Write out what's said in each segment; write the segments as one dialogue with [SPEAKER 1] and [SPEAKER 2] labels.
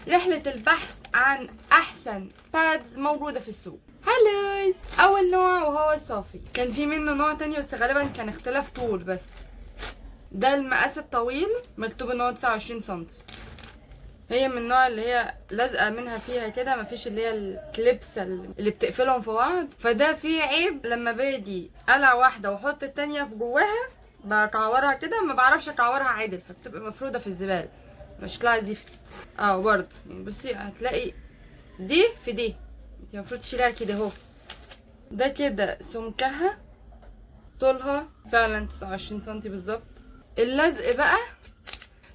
[SPEAKER 1] رحلة البحث عن احسن بادز موجودة في السوق. هلوز. اول نوع وهو صافي، كان في منه نوع تاني بس غالبا كان اختلاف طول بس. ده المقاس الطويل، مكتوب ان هو 29 سنتي. هي من النوع اللي هي لازقه منها فيها كده، مفيش اللي هي الكليبس اللي بتقفلهم في بعض. فده فيه عيب، لما باجي قلع واحده واحط التانيه في جواها بكعورها كده، ما بعرفش اكعورها عادل، فبتبقى مفروده في الزباله، مش شكلها زفت. برضه يعني بصي هتلاقي دي في دي، انت المفروض تشيلها كده اهو. ده كده سمكها، طولها فعلا 29 سنتي بالظبط. اللزق بقى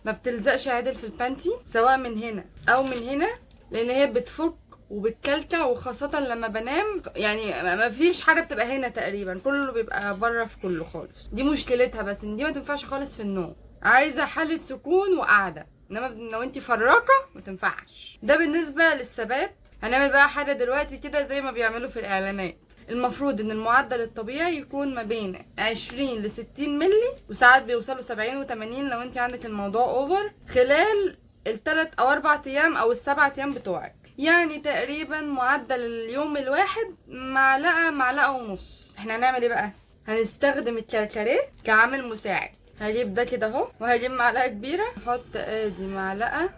[SPEAKER 1] ما بتلزقش عادل في البانتي، سواء من هنا او من هنا، لان هي بتفك وبتكلكع، وخاصة لما بنام يعني ما فيش حاجة بتبقى هنا تقريبا، كله بيبقى بره في كله خالص. دي مشكلتها، بس ان دي ما تنفعش خالص في النوم، عايزة حالة سكون وقعدة، انما لو انتي فراقة ما تنفعش. ده بالنسبة للثبات. هنعمل بقى حاجة دلوقتي كده زي ما بيعملوا في الاعلانات. المفروض ان المعدل الطبيعي يكون ما بين 20 ل 60 ملي، وساعات بيوصلوا 70 و80 لو انت عندك الموضوع اوفر، خلال الثلاث او 4 ايام او ال7 ايام بتوعك. يعني تقريبا معدل اليوم الواحد معلقة ونص. احنا هنعمل ايه بقى؟ هنستخدم الكركريه كعامل مساعد. هجيب ده كده اهو، وهجيب معلقه كبيره، نحط ادي معلقه،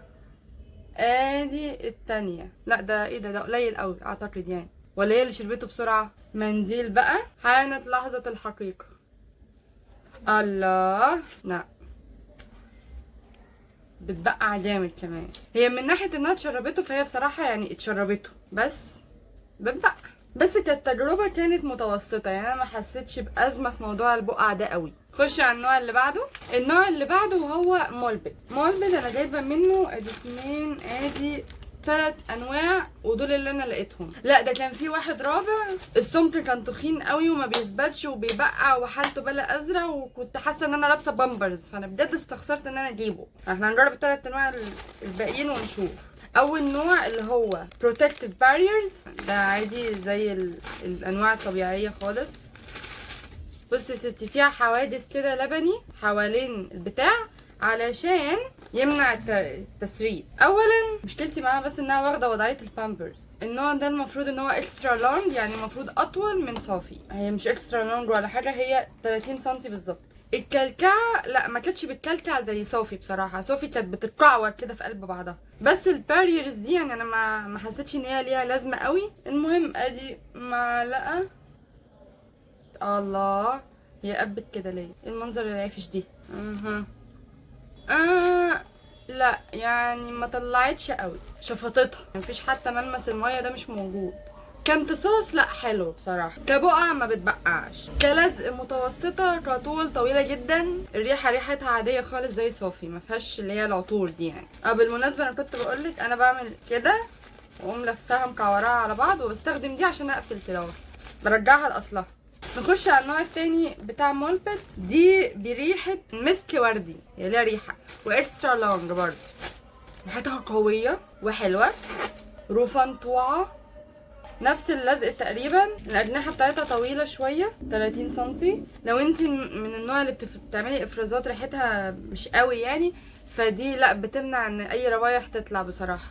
[SPEAKER 1] ادي التانية. لا ده ايه ده قليل قوي اعتقد يعني، ولا هي اللي شربته بسرعة. منديل بقى، حانت لحظة الحقيقة. الله، لا بتبقع جامد كمان. هي من ناحية انها اتشربته، فهي بصراحة يعني اتشربته، بس بتبقع. بس كانت تجربة كانت متوسطة، يعني انا ما حسيتش بأزمة في موضوع البقع ده قوي. خش على النوع اللي بعده. النوع اللي بعده هو مولبد. انا جايبة منه ادي 2 ادي 3 انواع، ودول اللي انا لقيتهم. لا ده كان في واحد رابع، السمك كان تخين قوي وما بيثبتش وبيبقع وحالته بلا ازرق، وكنت حاسه ان انا لابسه بامبرز، فانا بجد استخسرت ان انا اجيبه. احنا هنجرب ال3 انواع الباقيين ونشوف. اول نوع اللي هو protective barriers، ده عادي زي الانواع الطبيعيه خالص. بصي يا ستي، فيها حوادث كده لبني حوالين البتاع علشان يمنع التسريب. اولا مشكلتي معاها بس انها واخده وضعيه البامبرز. النوع ده المفروض ان هو اكسترا لونج، يعني المفروض اطول من صافي. هي مش اكسترا لونج ولا حاجه، هي 30 سنتي بالظبط. الكلكعه لا، ما كانتش بتكلكع زي صافي بصراحه. صافي كانت بتتكعور كده في قلب بعضها، بس الباريرز دي يعني انا ما حسيتش ان هي ليها لازمه قوي. المهم ادي معلقه. الله، هي قبت كده ليه؟ المنظر العفش دي. لا يعني ما طلعتش قوي، شفطتها، مفيش حتى ملمس الميه ده مش موجود. كامتصاص لا حلو بصراحه، كبقع ما بتبقعش، كلزق متوسطه، كطول طويله جدا. الريحه ريحتها عاديه خالص زي صافي، ما فيهاش اللي هي العطور دي يعني. بالمناسبه انا كنت بقولك انا بعمل كده واقوم لفاها مكوراها على بعض، وبستخدم دي عشان اقفل كده اهو، برجعها لاصلها. نخش على النوع التاني بتاع مولبت. دي بريحة مسك وردي، هي ليها ريحة، واكسترا لونج برضه. ريحتها قوية وحلوة، رفنطوعة، نفس اللزق تقريبا. الأجنحة بتاعتها طويلة شوية، 30 سنتي. لو انتي من النوع اللي بتعملي افرازات ريحتها مش قوي يعني، فدي لا، بتمنع ان اي روايح تطلع بصراحة.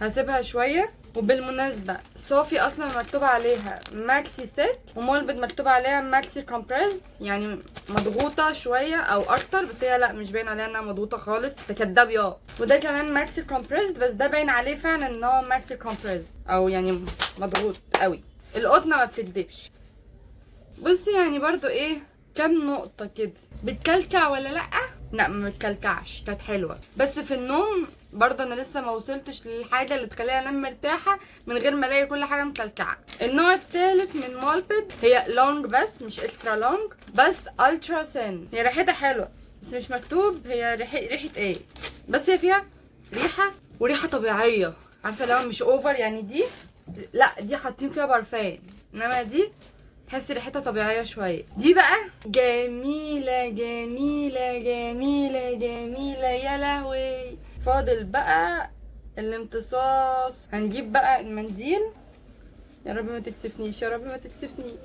[SPEAKER 1] هسيبها شوية. وبالمناسبة صافي اصلا مكتوب عليها ماكسي ثيك، ومولبد مكتوب عليها ماكسي كومبريسد، يعني مضغوطة شوية او اكتر، بس هي لا مش باين عليها انها مضغوطة خالص، ده كداب يا. وده كمان ماكسي كومبريسد، بس ده باين عليه فعلا ان هو ماكسي كومبريسد، او يعني مضغوط قوي. القطنة ما بتكدبش. بصي يعني برضو ايه، كام نقطة كده. بتكلكع ولا لأ؟ لا ما بتكلكعش، كانت حلوة. بس في النوم برضه انا لسه ما وصلتش للحاجة اللي تخليني انام مرتاحة من غير ما الاقي كل حاجة مكلكعة. النوع الثالث من مولبد، هي لونج بس مش اكسترا لونج، بس الترا سين. هي ريحتها حلوة بس مش مكتوب هي ريحة ايه، بس هي فيها ريحة وريحة طبيعية، عارفة لو مش اوفر يعني. دي لا، دي حاطين فيها برفان، انما دي تحسي ريحتها طبيعيه شويه. دي بقى جميله جميله جميله جميله يا لهوي. فاضل بقى الامتصاص. هنجيب بقى المنديل، يا رب ما تكسفنيش يا رب ما تكسفنيش.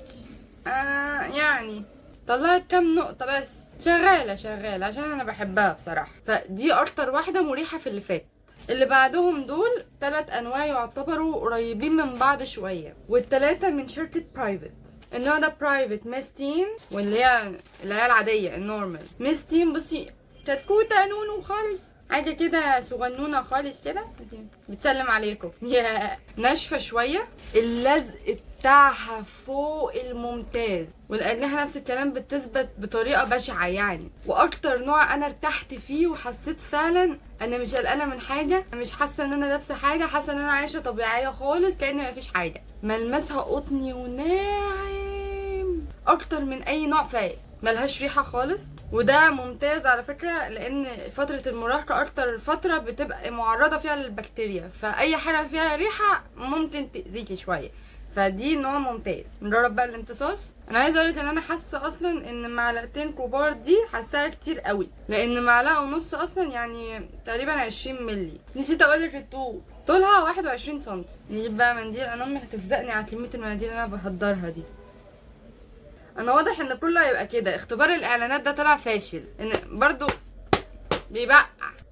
[SPEAKER 1] يعني طلعت كام نقطه بس، شغاله عشان انا بحبها بصراحه. فدي اكتر واحده مريحه في اللي فات. اللي بعدهم دول 3 انواع يعتبروا قريبين من بعض شويه، والثلاثه من شركه برايفت. النوع ده برايفت ميستين، واللي هي العاديه النورمال ميستين. بصي كتكوته نونو خالص، حاجه كده صغنونه خالص كده بتسلم عليكم. ناشفه شويه، اللزق بتاعها فوق الممتاز، والأجنحة نفس الكلام بتثبت بطريقه بشعه يعني. واكتر نوع انا ارتحت فيه وحسيت فعلا انا مش قلقانه من حاجه، مش حاسه ان انا لابسه حاجه، حاسه ان انا عايشه طبيعيه خالص كأن مفيش حاجه. ملمسها قطني وناعم اكتر من اي نوع فايق، ملهاش ريحه خالص. وده ممتاز على فكره، لان فتره المراهقه اكتر فتره بتبقى معرضه فيها للبكتيريا، فاي حاجه فيها ريحه ممكن تاذيكي شويه، فدي نوع ممتاز. نجرب بقى الامتصاص. انا عايزه اقولك ان انا حاسه اصلا ان معلقتين كبار دي حاساها كتير قوي، لان معلقه ونص اصلا يعني تقريبا 20 مللي. نسيت اقولك الطول، طولها 21 سم. نجيب بقى منديل، انا امي هتفزقني على كميه المناديل اللي انا بهدرها دي. انا واضح ان كله هيبقى كده. اختبار الاعلانات ده طلع فاشل، ان برضو بيبقع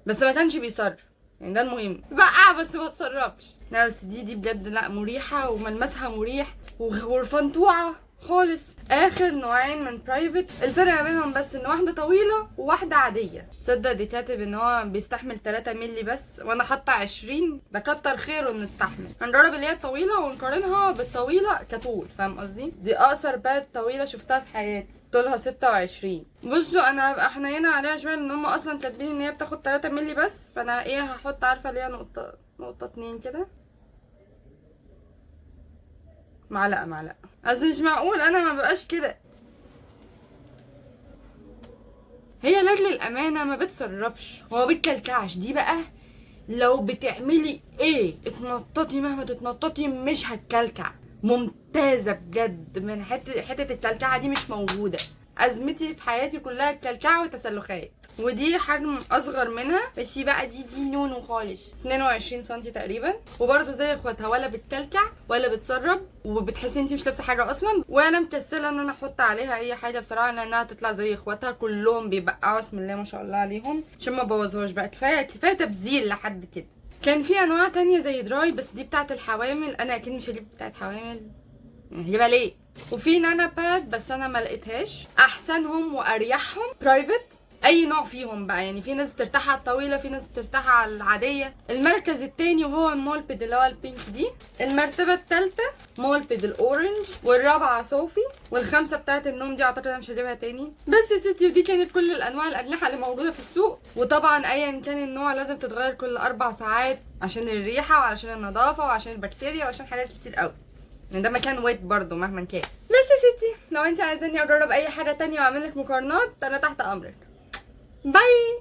[SPEAKER 1] بس ما كانش بيصرف، يعني ده المهم، بقع بس ما تسربش. لا بس دي بجد لا مريحه، وملمسها مريح ورفنطوعه خالص. اخر نوعين من برايفت، الفرق ما بينهم بس ان واحده طويله وواحده عاديه. تصدق دي كاتب ان هو بيستحمل 3 مللي بس، وانا حاطه 20، ده كتر خيره انه يستحمل. هنجرب اللي هي الطويله ونقارنها بالطويله كطول، فاهم قصدي؟ دي اقصر باد طويله شفتها في حياتي، طولها 26. بصوا انا هبقى حنينه عليها شويه، ان هم اصلا كاتبين ان هي بتاخد 3 مللي بس، فانا ايه هحط عارفه اللي هي نقطه 2 كده، معلقه. اصل مش معقول انا ما بقاش كده. هي لاجل الامانه ما بتسربش وما بتكلكعش. دي بقى لو بتعملي ايه اتنططي مهما تتنططي مش هتكلكع، ممتازه بجد. من حته الكلكعه دي مش موجوده. ازمتي في حياتي كلها الكلكعه والتسلخات، ودي حجم اصغر منها. بس بقى دي نونو خالص، 22 سم تقريبا، وبرده زي اخواتها، ولا بتكلكع ولا بتسرب، وبتحسي انتي مش لابسه حاجه اصلا. وانا مكسله ان انا احط عليها اي حاجه بصراحه، لانها تطلع زي اخواتها كلهم بيبقعوا بسم الله ما شاء الله عليهم، عشان ما بوظهاش بقى. كفايه تبذير لحد كده. كان في انواع تانية زي دراي، بس دي بتاعت الحوامل، انا اكيد مش هجيب بتاعت حوامل، هجيبها ليه؟ وفي نانا باد بس انا ما لقيتهاش. احسنهم واريحهم برايفت، اي نوع فيهم بقى، يعني في ناس بترتاح على الطويله، في ناس بترتاح على العاديه. المركز التاني وهو المولبد اللي هو البينك دي، المرتبه التالتة مولبد الاورنج، والرابعه صوفي، والخامسه بتاعت النوم دي اعتقد انا مش هجيبها تاني. بس يا ستي، ودي كانت كل الانواع الاجنحه اللي موجوده في السوق. وطبعا ايا كان النوع لازم تتغير كل 4 ساعات عشان الريحه وعشان النظافه وعشان البكتيريا وعشان حاجات كتير قوي، يعني ده مكان ويت برضو مهما كان. بس يا ستي، لو انت عايزاني اجرب اي حاجه تانية واعمل لك مقارنات انا تحت امرك. باي.